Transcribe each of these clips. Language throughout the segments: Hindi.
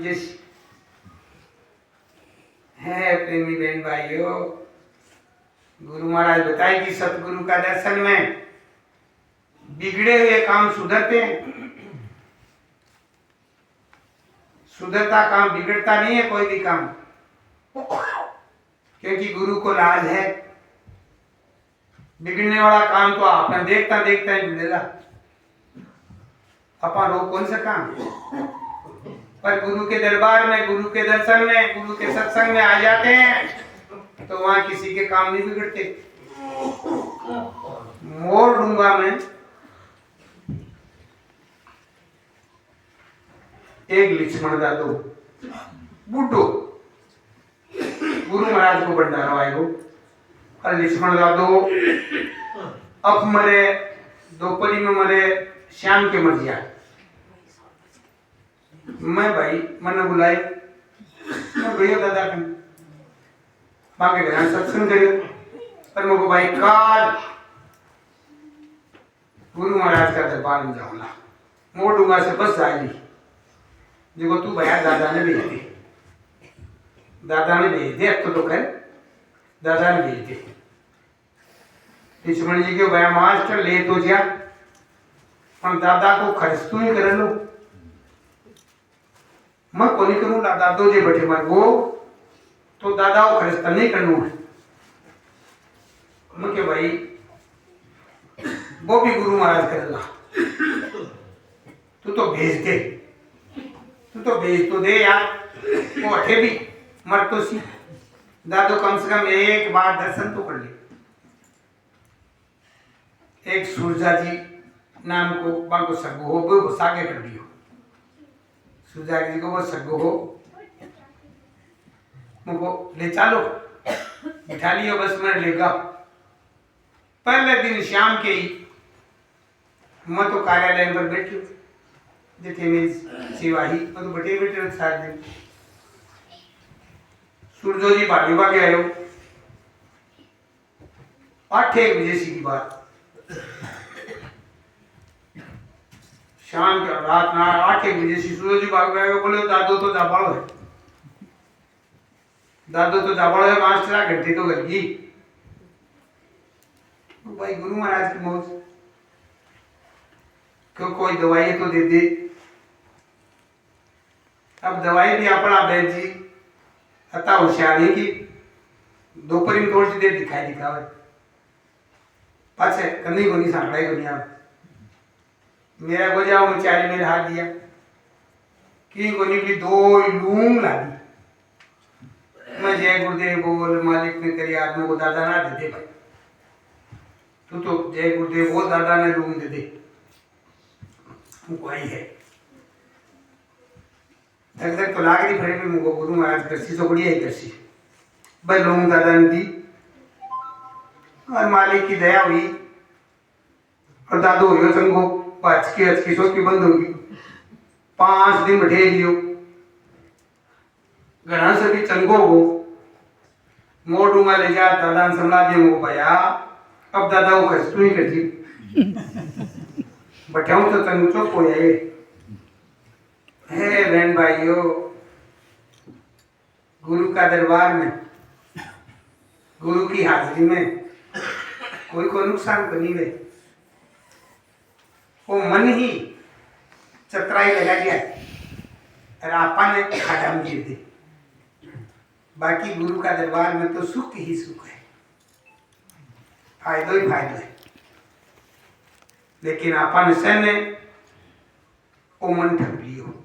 विजय है। प्रेमी बहन भाइयों, गुरु महाराज बताए कि सतगुरु का दर्शन में बिगड़े हुए काम सुधरते हैं। सुधरता काम बिगड़ता नहीं है कोई भी काम, क्योंकि गुरु को लाज है। बिगड़ने वाला काम तो आपने देखता देखता ही बिगड़ेगा, अपन रोक कौन सा काम। पर गुरु के दरबार में, गुरु के दर्शन में, गुरु के सत्संग में आ जाते हैं तो वहां किसी के काम नहीं बिगड़ते। मोर डूंगा में एक लक्ष्मण दादू बूढ़ो गुरु महाराज को भंडारा आयो, और लक्ष्मण दादू अब मरे, दोपहरी में मरे, शाम के मर गया। मैं भाई मन बुलाए, मैं गयो दादा के बाके घर सत्संग करियो, पर मुझको भाई काल गुरु महाराज का दरबार में जाऊंगा। मोड़ डूंगा से बस जाएगी देखो तू भैया दादा ने भेज दे, दादा ने भेज दे, अब तो कर दादा ने भेज दे। लक्ष्मण जी के भैया मास्टर ले तो जा, पर दादा को खर्च तू ही कर लो, मैं को नहीं करूँ। दादो जी बैठे मैं वो तो दादा को खर्च नहीं करना है। मैं के भाई वो भी गुरु महाराज करेगा, तू तो भेज दे, तू तो भेज तो दे यार, वो अठे भी मर तो सी। दादो कम से कम एक बार दर्शन तो कर ले। एक सूरजा जी नाम को बाको सगो हो वो सागे कर दियो, सूरजा जी को वो सगो हो मुझको ले चलो, बिठा लियो बस में लेगा। पहले दिन शाम के ही मैं तो कार्यालय पर बैठी देखे मेरी सिवाही, मैं तो बैठे बैठे सात दिन। सूरजो जी भाभी भागे आयो 8-1 बजे सी की बात, शाम के रात ना 8-1 बजे सी सूरज जी भाग गए। बोले दादो तो जाबाड़ो है, दादो तो जाबाड़ो है, 5 घंटे तो गई। भाई गुरु महाराज की मौज, क्यों कोई दवाई तो दे दे। अब दवाई भी अपना बैठ जी अता होशियार है कि दोपहर में थोड़ी सी देर दिखाई दिखावे, पाछे कन्नी को नहीं सांकड़ाई को नहीं आप मेरा को जाओ मुचारी मेरे हाथ दिया कि को नहीं भी 2 लूंग लादी। मैं जय गुरुदेव बोल, मालिक ने तेरी आत्मा को दादा ना दे दे भाई, तू तो जय गुरुदेव बोल, दादा ने लूंग दे दे, मुझको आई है तक तक तो लाग नहीं पड़े। मुझको गुरु महाराज करसी तो बढ़िया ही करसी भाई लूंग दादा ने दी, और मालिक की दया हुई और दादो हो चंगो अचकी सोच की बंद होगी। 5 दिन बैठे लियो घना से भी चंगो हो मोटू में ले जा, दादा ने समझा दिया मुझको भैया अब दादा को खर्च तू ही कर दी बैठाऊं तो चंगो चुप हो जाए। है बहन भाइयों, गुरु का दरबार में, गुरु की हाजिरी में कोई को नुकसान तो नहीं है। वो मन ही चतराई लगा दिया और आपा ने खाड़ा में गिर दी। बाकी गुरु का दरबार में तो सुख ही सुख है, फायदा ही फायदा है। लेकिन आपा ने सहने वो मन ठग लियो।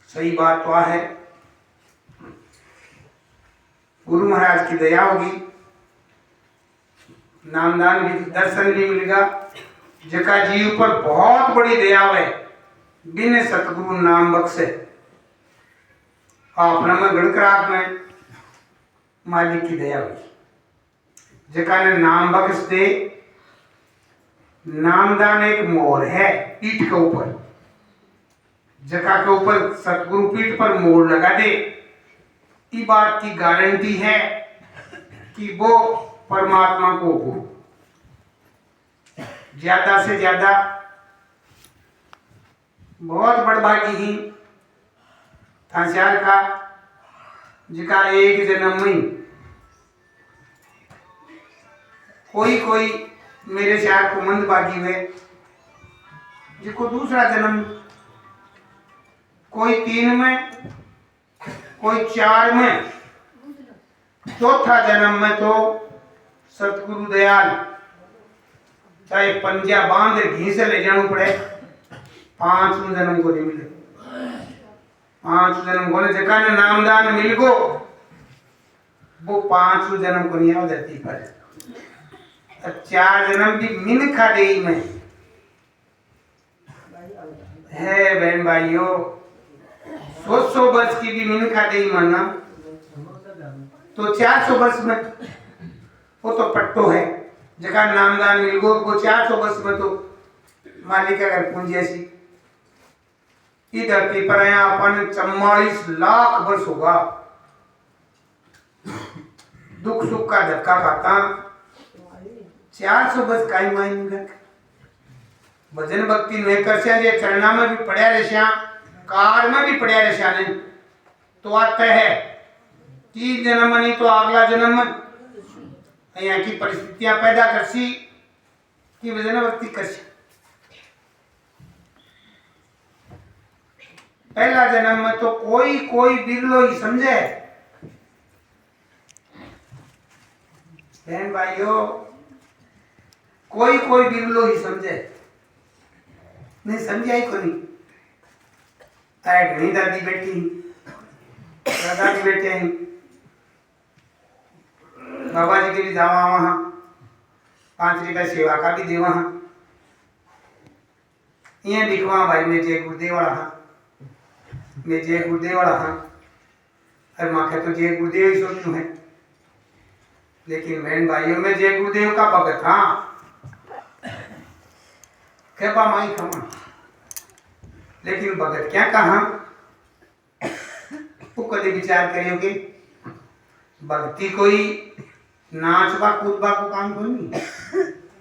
सही बात तो है, गुरु महाराज की दया होगी, नामदान भी दर्शन भी मिलेगा। जका जीव पर बहुत बड़ी दया है, बिन सतगुरु नाम बख्शे अपना में गणकरात में मालिक की दया हुई। जका ने नाम बख्श दे, नामदान एक मोर है पीठ के ऊपर, जका के ऊपर सतगुरु पीठ पर मोर लगा दे, इस बात की गारंटी है कि वो परमात्मा को हो। ज्यादा से ज्यादा बहुत बड़भागी ही थांचार का जिका एक जन्म में कोई कोई मेरे शायर को मंदभागी हुए जिसको दूसरा जन्म, कोई 3 में, कोई 4 में, चौथा जन्म में तो सतगुरु दयाल चाहे पंजा बांध घी से ले जाना पड़े, 5 जन्म को नहीं मिले। 5 जन्म को जगह ने नामदान मिल गो वो 5 जन्म को नहीं आ धरती पर। 4 जन्म भी मिनखा दे में है बहन भाइयों। 100 वर्ष की भी मिनखा दे मानना तो 400 वर्ष में वो तो पट्टो है। जगह नामदान मिल गो वो 400 वर्ष में तो मालिक अगर पूंजी ऐसी ई धरती पर आया अपन 44 लाख वर्ष होगा। दुख सुख का धक्का खाता 400 वर्ष का ही मायने भजन भक्ति नहीं कर से चरणा में भी पड़या रहश्या, कार में भी पड़या रहश्या नहीं तो आता है 3 जन्म नहीं तो अगला जन्म में यहाँ की परिस्थितियां पैदा करसी कि भजन भक्ति करसी। पहला जन्म में तो कोई कोई बिरलो ही समझे। बहन भाइयों कोई कोई बिरलो ही समझे, नहीं समझा ही को नहीं। घनी दादी बेटी दादाजी बेटे हैं, बाबा जी के भी जावा वहां 5 रुपया सेवा का भी देवा हाँ, ये लिखवा भाई मैं जय गुरुदेव वाला हाँ, मैं जय गुरुदेव वाला हाँ। अरे माँ के तो जय गुरुदेव ही सोचू है, लेकिन बहन भाइयों में जय गुरुदेव का भगत हाँ कृपा माई खमा, लेकिन भगत क्या कहा वो कभी विचार करियोगे। भक्ति कोई नाचवा कूदवा को काम को नहीं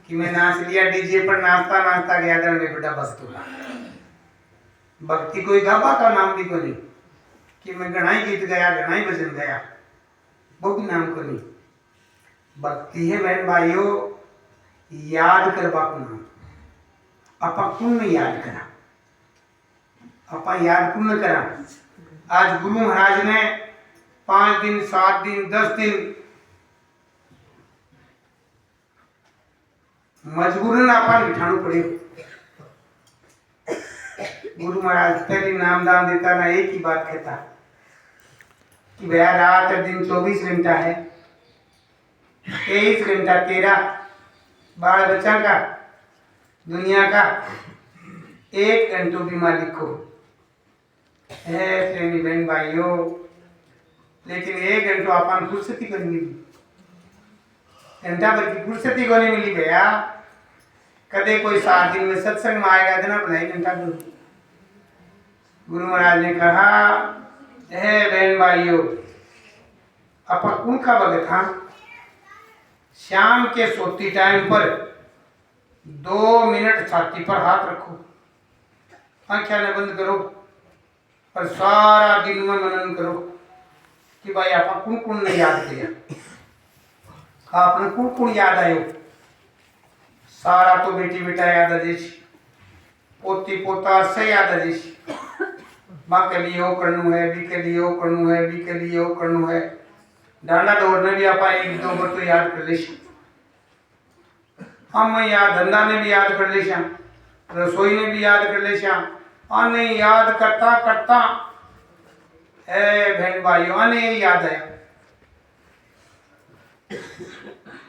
कि मैं नाच लिया डीजे पर नाचता नाचता गया था मैं बेटा बस तो। भक्ति कोई गाबा का नाम भी को नहीं कि मैं गणाई गीत गया गणाई भजन गया, वो भी नाम को नहीं। भक्ति है बहन भाइयों याद करवा को नाम। आपा पुण्य याद करा, आपा याद पुण्य करा। आज गुरु महाराज ने 5 दिन 7 दिन 10 दिन मजबूरन आपा बिठाना पड़े। गुरु महाराज पहले नामदान देता ना एक ही बात कहता कि भैया रात और दिन 24 घंटा है, 23 घंटा तेरा बाल बच्चा का दुनिया का 1 घंटों भी मालिक को है प्रेमी बहन भाइयों। लेकिन 1 घंटो अपन फुर्सती को नहीं मिली, घंटा भर की फुर्सती को नहीं मिली भैया। कदे कोई 7 दिन में सत्संग में आएगा इतना बनाई घंटा भर। गुरु महाराज ने कहा है बहन भाइयों अपन कौन का भगत हाँ, शाम के सोती टाइम पर 2 मिनट छाती पर हाथ रखो, आंखें न बंद करो और सारा दिन में मनन करो कि भाई आप कौन कौन ने याद किया, आपने कौन कौन याद आयो। सारा तो बेटी बेटा याद आ जाए, पोती पोता से याद आ जाए। माँ के लिए वो करनू है, बी के लिए वो करनू है, बी के लिए वो करनू है। डांडा दौड़ने भी आप 1-2 बार तो याद कर ले। हम याद धंधा ने भी याद कर ले, रसोई ने भी याद कर ले, आने याद करता करता है बहन भाइयों आने याद आया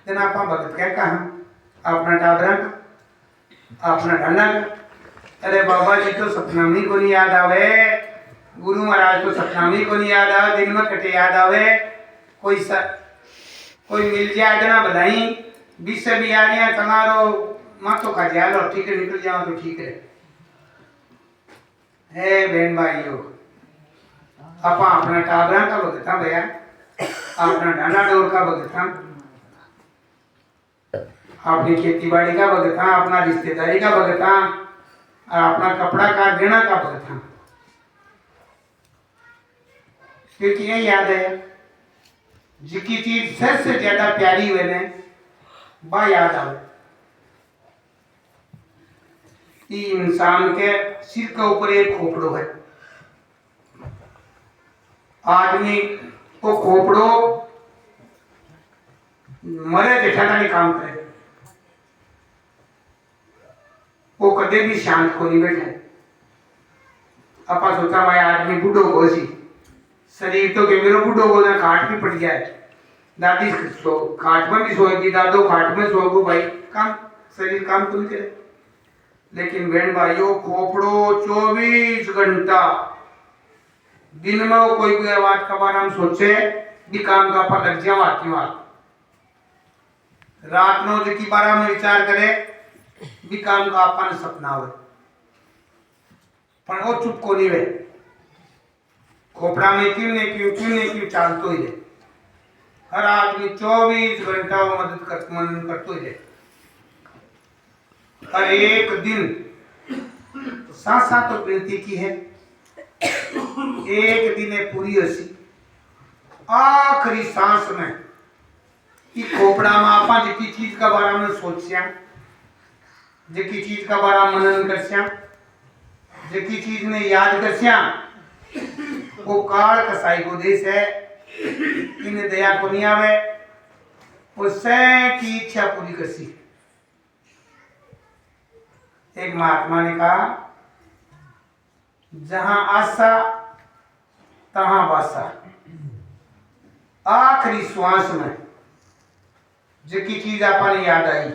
दिन आप भगत क्या कहा अपना टाबरा का अपना ढाना का। अरे बाबा जी तो सपनामी को नहीं याद आवे, गुरु महाराज को सपनामी को नहीं याद आवे, दिन में कटे याद आवे। कोई मिल जाए इतना बधाई 20 से भी आ रही तुम्हारो माँ तो खा जाए लो ठीक है, निकल जाओ तो ठीक है बहन भाइयों। आप अपना टाबरा का भगता भैया, अपना ढाना डोर का भगता, अपनी खेती बाड़ी का भगता, अपना रिश्तेदारी का भगता और अपना कपड़ा का गहना का भगता। क्योंकि ये याद है जिकी चीज सबसे ज्यादा प्यारी हुए ने बा याद आवे। कि इंसान के सिर के ऊपर एक खोपड़ो है, आदमी को खोपड़ो मरे जेठा नहीं काम करे, वो कदे भी शांत को नहीं बैठे। अपा सोचा भाई आदमी बूढ़ो को सी शरीर तो के मेरो बूढ़ो को ना खाट भी पड़ जाए, दादी खाट में भी सोएगी, दादो खाट में सोएगो, भाई काम शरीर काम तो नहीं करे। लेकिन बहन भाइयों खोपड़ो 24 घंटा दिन में वो कोई भी आवाज का बारे में सोचे भी काम का पर लग जाओ आती बात, रात नो जो की बारे में विचार करे भी काम का अपन सपना हो, पर वो चुप को नहीं रहे। खोपड़ा में क्यों नहीं चालतो ही रहे। हर आदमी 24 घंटा वो मदद करतो ही रहे। हर एक दिन साथ तो विनती की है, एक दिन पूरी हसी आखिरी सांस में कि खोपड़ा में आपा जिकी चीज का बारे में सोचिया, जिकी चीज का बारे में मनन करसिया, जिकी चीज ने याद करसिया, वो काल कसाई को देश है, इन्हें दया को नहीं आवे, वो सै की इच्छा पूरी करसी। एक महात्मा ने कहा जहां आशा तहां बासा, आखिरी श्वास में जिकी चीज आपने याद आई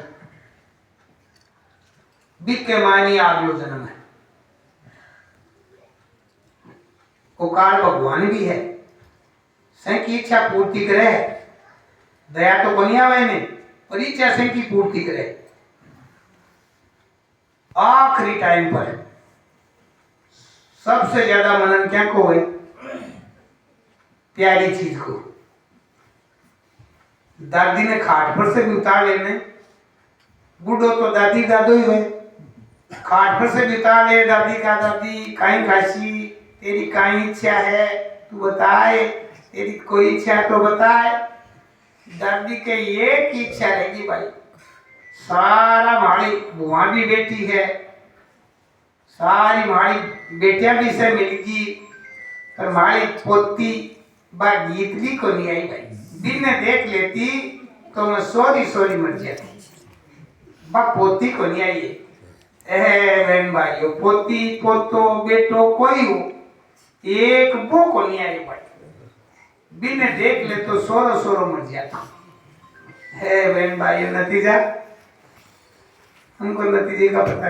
बिक के मानी आगलो जन्म है। वो काल भगवान भी है, सै की इच्छा पूर्ति करे, दया तो बनिया आवे ने पर इच्छा सै की पूर्ति करे। आखिरी टाइम पर सबसे ज्यादा मनन क्या को है, प्यारी चीज को। दादी ने खाट पर से भी उतार लेने, बूढ़ो तो दादी दादो ही हुए, खाट पर से भी उतार ले दादी का दादी काई खासी, तेरी काई इच्छा है तू बताए, तेरी कोई इच्छा है तो बताए। दादी के ये की इच्छा रहेगी भाई, सारा माड़ी बुआ भी बेटी है, सारी माड़ी बेटियां भी से मिलगी, पर माड़ी पोती बा गीत भी को नहीं आई भाई। दिन ने देख लेती तो मैं सोरी मर जाती, बा पोती को नहीं आई। बहन भाइयों पोती पोतो बेटो कोई हो, एक वो को नहीं आई भाई। दिन ने देख ले तो सोरो मर जाता है। बहन भाइयों नतीजा हमको नतीजे का पता